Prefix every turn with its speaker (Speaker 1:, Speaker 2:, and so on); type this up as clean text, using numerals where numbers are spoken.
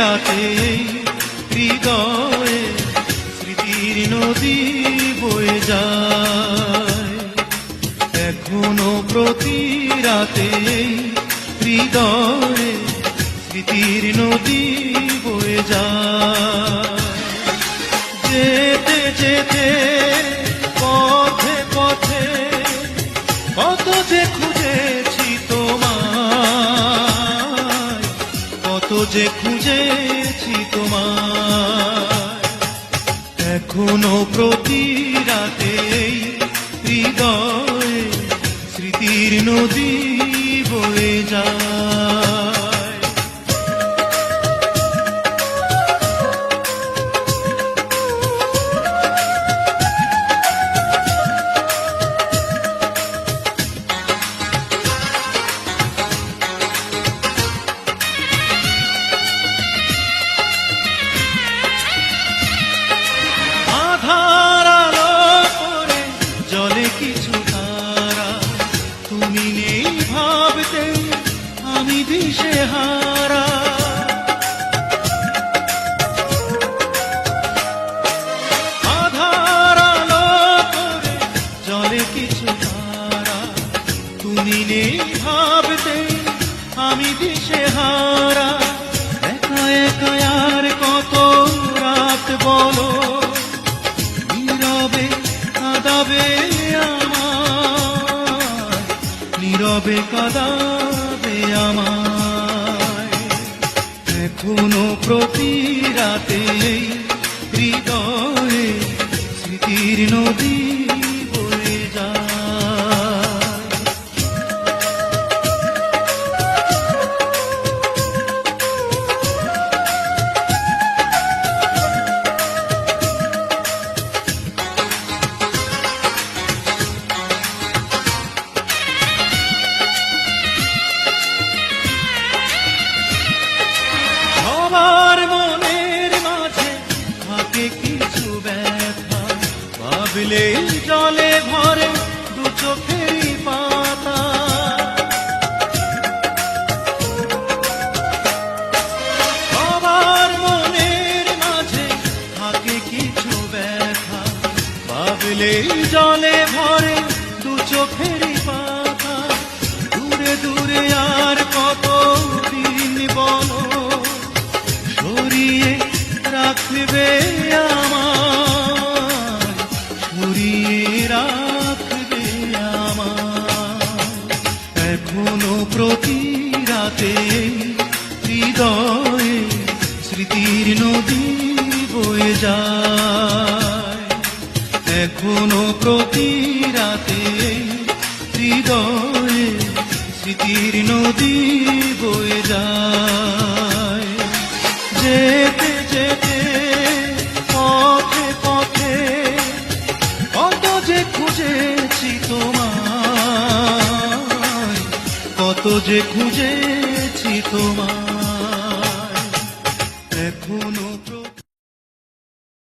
Speaker 1: রাতে হৃদয়ে স্মৃতির নদী বয়ে যায়। এখনো প্রতি রাতে হৃদয়ে স্মৃতির নদী বয়ে যায়। যেতে যেতে পথে পথে কত যে খুঁজেছি তোমায়, কত যে খুঁজেছি তোমায়। এখনো প্রতি রাতে হৃদয়ে স্মৃতির নদী বয়ে যায়। কিছু তারা তুমি নেই ভাবতে আমি দিশেহারা। আধার আলো করে জলে কিছু তারা তুমি নেই ভাবতে আমি দিশেহারা। একা একা আর কত রাত বলো নীরবে কাঁদাবে নীরবে কাঁদাবে আমায়। এখনো প্রতি রাতে হৃদয়ে স্মৃতির নদী বয়ে যায়। আমার মনের মাঝে থাকে কিছু ব্যথা, ভাবলে জলে ভরে দু চোখেরই পাতা। আমার মনের মাঝে থাকে কিছু ব্যথা, ভাবলে জলে ভরে দু চোখেরই পাতা। দূরে দূরে আর কত দিন বলো সরিয়ে রাখবে আমায়, সরিয়ে রাখবে আমায়। এখনো প্রতি রাতে হৃদয়ে স্মৃতির নদী বয়ে যায়। এখনো প্রতি রাতে হৃদয়ে স্মৃতির নদী বয়ে যায়। যেতে যেতে পথে পথে কত যে খুঁজেছি তোমায়, কত যে খুঁজেছি তোমায়।